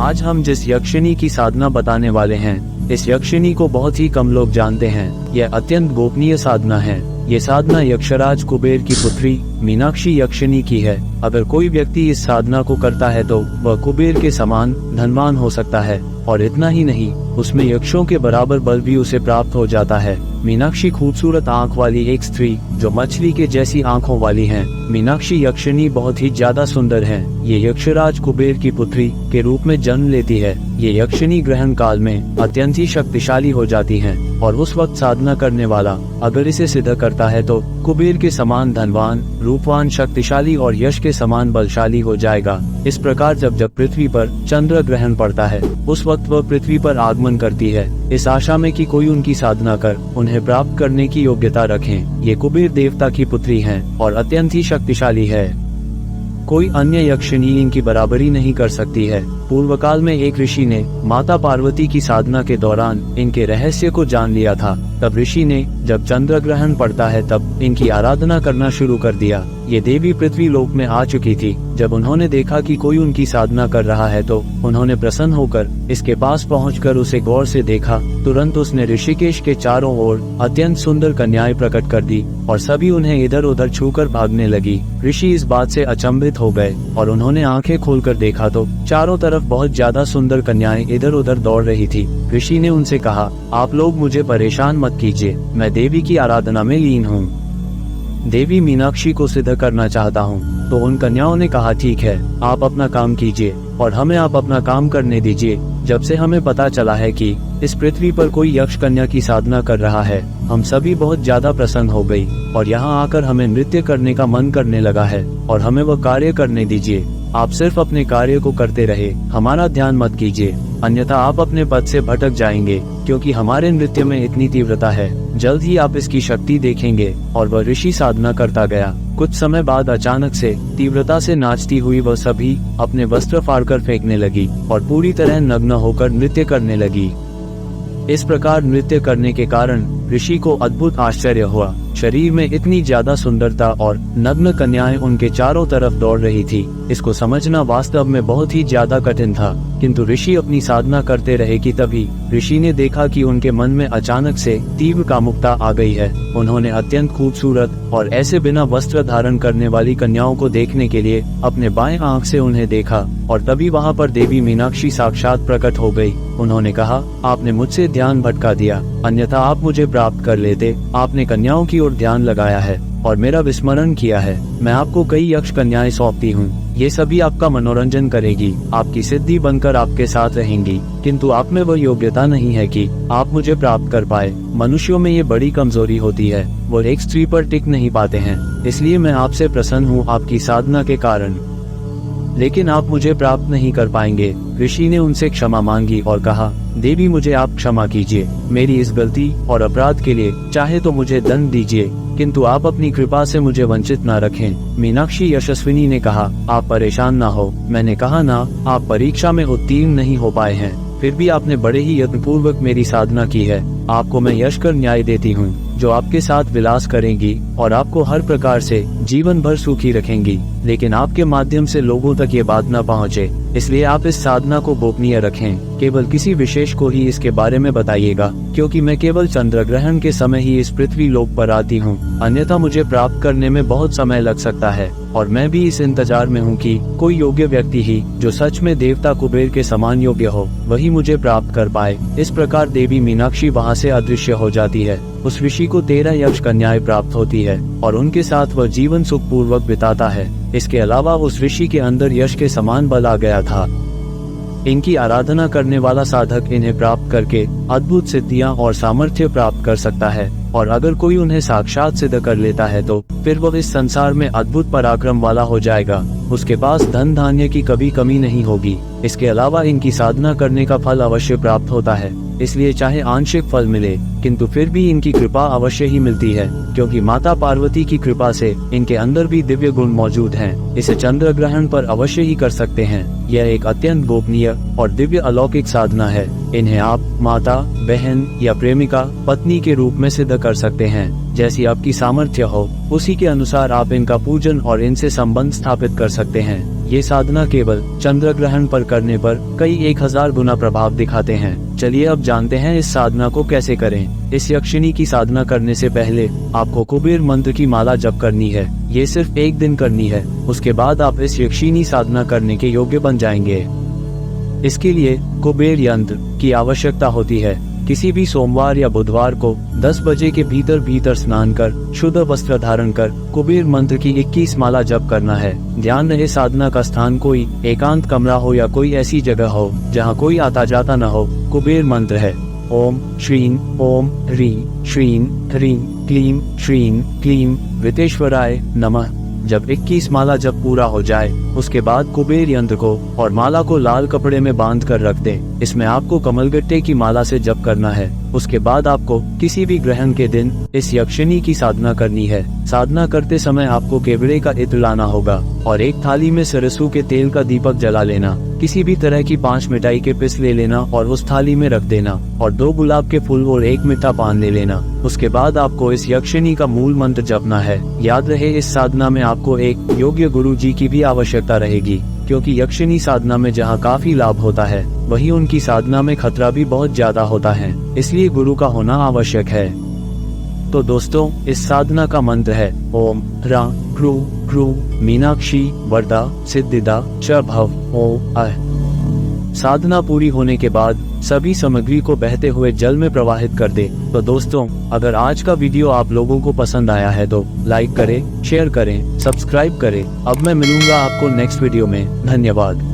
आज हम जिस यक्षिणी की साधना बताने वाले हैं, इस यक्षिणी को बहुत ही कम लोग जानते हैं। यह अत्यंत गोपनीय साधना है। ये साधना यक्षराज कुबेर की पुत्री मीनाक्षी यक्षिणी की है। अगर कोई व्यक्ति इस साधना को करता है तो वह कुबेर के समान धनवान हो सकता है, और इतना ही नहीं, उसमें यक्षों के बराबर बल भी उसे प्राप्त हो जाता है। मीनाक्षी खूबसूरत आंख वाली एक स्त्री जो मछली के जैसी आंखों वाली है। मीनाक्षी यक्षिणी बहुत ही ज्यादा सुंदर है। ये यक्षराज कुबेर की पुत्री के रूप में जन्म लेती है। ये यक्षिणी ग्रहण काल में अत्यंत ही शक्तिशाली हो जाती है, और उस वक्त साधना करने वाला अगर इसे सिद्ध करता है तो कुबेर के समान धनवान, रूपवान, शक्तिशाली और यश के समान बलशाली हो जाएगा। इस प्रकार जब जब पृथ्वी पर चंद्र ग्रहण पड़ता है, उस वक्त वह पृथ्वी पर आगमन करती है, इस आशा में कि कोई उनकी साधना कर उन्हें प्राप्त करने की योग्यता रखें। ये कुबेर देवता की पुत्री हैं और अत्यंत ही शक्तिशाली है। कोई अन्य यक्षिणी इनकी बराबरी नहीं कर सकती है। पूर्व काल में एक ऋषि ने माता पार्वती की साधना के दौरान इनके रहस्य को जान लिया था। तब ऋषि ने जब चंद्र ग्रहण पड़ता है तब इनकी आराधना करना शुरू कर दिया। ये देवी पृथ्वी लोक में आ चुकी थी। जब उन्होंने देखा कि कोई उनकी साधना कर रहा है तो उन्होंने प्रसन्न होकर इसके पास पहुंचकर उसे गौर से देखा। तुरंत उसने ऋषिकेश के चारों ओर अत्यंत सुंदर कन्याएं प्रकट कर दी और सभी उन्हें इधर उधर छूकर भागने लगी। ऋषि इस बात से अचंभित हो गए और उन्होंने आंखें खोलकर देखा तो चारों तरफ बहुत ज्यादा सुंदर कन्याएं इधर उधर दौड़ रही थी। ऋषि ने उनसे कहा, आप लोग मुझे परेशान मत कीजिए, मैं देवी की आराधना में लीन हूँ। देवी मीनाक्षी को सिद्ध करना चाहता हूँ। तो उन कन्याओं ने कहा, ठीक है, आप अपना काम कीजिए और हमें आप अपना काम करने दीजिए। जब से हमें पता चला है कि इस पृथ्वी पर कोई यक्ष कन्या की साधना कर रहा है, हम सभी बहुत ज्यादा प्रसन्न हो गई और यहाँ आकर हमें नृत्य करने का मन करने लगा है, और हमें वह कार्य करने दीजिए। आप सिर्फ अपने कार्य को करते रहे, हमारा ध्यान मत कीजिए, अन्यथा आप अपने पद से भटक जाएंगे, क्योंकि हमारे नृत्य में इतनी तीव्रता है। जल्द ही आप इसकी शक्ति देखेंगे। और वह ऋषि साधना करता गया। कुछ समय बाद अचानक से तीव्रता से नाचती हुई वह सभी अपने वस्त्र फाड़कर फेंकने लगी और पूरी तरह नग्न होकर नृत्य करने लगी। इस प्रकार नृत्य करने के कारण ऋषि को अद्भुत आश्चर्य हुआ। शरीर में इतनी ज्यादा सुंदरता और नग्न कन्याएं उनके चारों तरफ दौड़ रही थी। इसको समझना वास्तव में बहुत ही ज्यादा कठिन था, किंतु ऋषि अपनी साधना करते रहे कि तभी ऋषि ने देखा कि उनके मन में अचानक से तीव्र कामुकता आ गई है। उन्होंने अत्यंत खूबसूरत और ऐसे बिना वस्त्र धारण करने वाली कन्याओं को देखने के लिए अपने बाएं आंख से उन्हें देखा, और तभी वहाँ पर देवी मीनाक्षी साक्षात प्रकट हो गई। उन्होंने कहा, आपने मुझसे ध्यान भटका दिया, अन्यथा आप मुझे प्राप्त कर लेते। आपने कन्याओं की ओर ध्यान लगाया है और मेरा विस्मरण किया है। मैं आपको कई यक्ष कन्याएं सौंपती हूँ। ये सभी आपका मनोरंजन करेगी, आपकी सिद्धि बनकर आपके साथ रहेंगी, किंतु आप में वह योग्यता नहीं है कि आप मुझे प्राप्त कर पाए। मनुष्यों में ये बड़ी कमजोरी होती है, वो एक स्त्री पर टिक नहीं पाते हैं। इसलिए मैं आपसे प्रसन्न हूँ आपकी साधना के कारण, लेकिन आप मुझे प्राप्त नहीं कर पाएंगे। ऋषि ने उनसे क्षमा मांगी और कहा, देवी मुझे आप क्षमा कीजिए, मेरी इस गलती और अपराध के लिए चाहे तो मुझे दंड दीजिए, किंतु आप अपनी कृपा से मुझे वंचित न रखें। मीनाक्षी यशस्विनी ने कहा, आप परेशान ना हो, मैंने कहा ना, आप परीक्षा में उत्तीर्ण नहीं हो पाए हैं, फिर भी आपने बड़े ही यत्नपूर्वक मेरी साधना की है। आपको मैं यश कर न्याय देती हूँ, जो आपके साथ विलास करेंगी और आपको हर प्रकार से जीवन भर सुखी रखेंगी, लेकिन आपके माध्यम से लोगों तक ये बात न पहुँचे, इसलिए आप इस साधना को गोपनीय रखें। केवल किसी विशेष को ही इसके बारे में बताइएगा, क्योंकि मैं केवल चंद्र ग्रहण के समय ही इस पृथ्वी लोक पर आती हूँ, अन्यथा मुझे प्राप्त करने में बहुत समय लग सकता है, और मैं भी इस इंतजार में हूँ कि कोई योग्य व्यक्ति ही जो सच में देवता कुबेर के समान योग्य हो, वही मुझे प्राप्त कर पाए। इस प्रकार देवी मीनाक्षी वहाँ से अदृश्य हो जाती है। उस ऋषि को 13 यक्ष कन्याएं प्राप्त होती है और उनके साथ वह जीवन सुखपूर्वक बिताता है। इसके अलावा उस ऋषि के अंदर यश के समान बल आ गया था। इनकी आराधना करने वाला साधक इन्हें प्राप्त करके अद्भुत सिद्धियां और सामर्थ्य प्राप्त कर सकता है, और अगर कोई उन्हें साक्षात सिद्ध कर लेता है तो फिर वह इस संसार में अद्भुत पराक्रम वाला हो जाएगा। उसके पास धन धान्य की कभी कमी नहीं होगी। इसके अलावा इनकी साधना करने का फल अवश्य प्राप्त होता है, इसलिए चाहे आंशिक फल मिले, किंतु फिर भी इनकी कृपा अवश्य ही मिलती है, क्योंकि माता पार्वती की कृपा से इनके अंदर भी दिव्य गुण मौजूद हैं। इसे चंद्र ग्रहण पर अवश्य ही कर सकते हैं। यह एक अत्यंत गोपनीय और दिव्य अलौकिक साधना है। इन्हें आप माता, बहन या प्रेमिका, पत्नी के रूप में सिद्ध कर सकते हैं। जैसी आपकी सामर्थ्य हो, उसी के अनुसार आप इनका पूजन और इनसे संबंध स्थापित कर सकते हैं। ये साधना केवल चंद्र ग्रहण पर करने पर कई 1000 गुना प्रभाव दिखाते हैं। चलिए अब जानते हैं इस साधना को कैसे करें। इस यक्षिणी की साधना करने से पहले आपको कुबेर मंत्र की माला जप करनी है। ये सिर्फ 1 दिन करनी है। उसके बाद आप इस यक्षिणी साधना करने के योग्य बन जाएंगे। इसके लिए कुबेर यंत्र की आवश्यकता होती है। किसी भी सोमवार या बुधवार को 10 बजे के भीतर स्नान कर शुद्ध वस्त्र धारण कर कुबेर मंत्र की 21 माला जप करना है। ध्यान रहे साधना का स्थान कोई एकांत कमरा हो या कोई ऐसी जगह हो जहां कोई आता जाता न हो। कुबेर मंत्र है ओम श्रीं ओम ह्रीं श्रीं ह्रीं क्लीं श्रीं क्लीं वितेश्वराय नमः। जब 21 माला जब पूरा हो जाए उसके बाद कुबेर यंत्र को और माला को लाल कपड़े में बांध कर रख दें। इसमें आपको कमलगट्टे की माला से जप करना है। उसके बाद आपको किसी भी ग्रहण के दिन इस यक्षिणी की साधना करनी है। साधना करते समय आपको केवड़े का इत्र लाना होगा और एक थाली में सरसों के तेल का दीपक जला लेना। किसी भी तरह की 5 मिठाई के पिस ले लेना और उस थाली में रख देना और 2 गुलाब के फूल और 1 मीठा पान ले लेना। उसके बाद आपको इस यक्षिणी का मूल मंत्र जपना है। याद रहे इस साधना में आपको एक योग्य गुरु जी की भी आवश्यकता रहेगी, क्योंकि यक्षिणी साधना में जहाँ काफी लाभ होता है वहीं उनकी साधना में खतरा भी बहुत ज्यादा होता है, इसलिए गुरु का होना आवश्यक है। तो दोस्तों, इस साधना का मंत्र है ओम ह्रां ह्रू ह्रू मीनाक्षी वरदा सिद्धिदा च भव ओ अह। साधना पूरी होने के बाद सभी सामग्री को बहते हुए जल में प्रवाहित कर दे। तो दोस्तों, अगर आज का वीडियो आप लोगों को पसंद आया है तो लाइक करें, शेयर करें, सब्सक्राइब करें। अब मैं मिलूंगा आपको नेक्स्ट वीडियो में। धन्यवाद।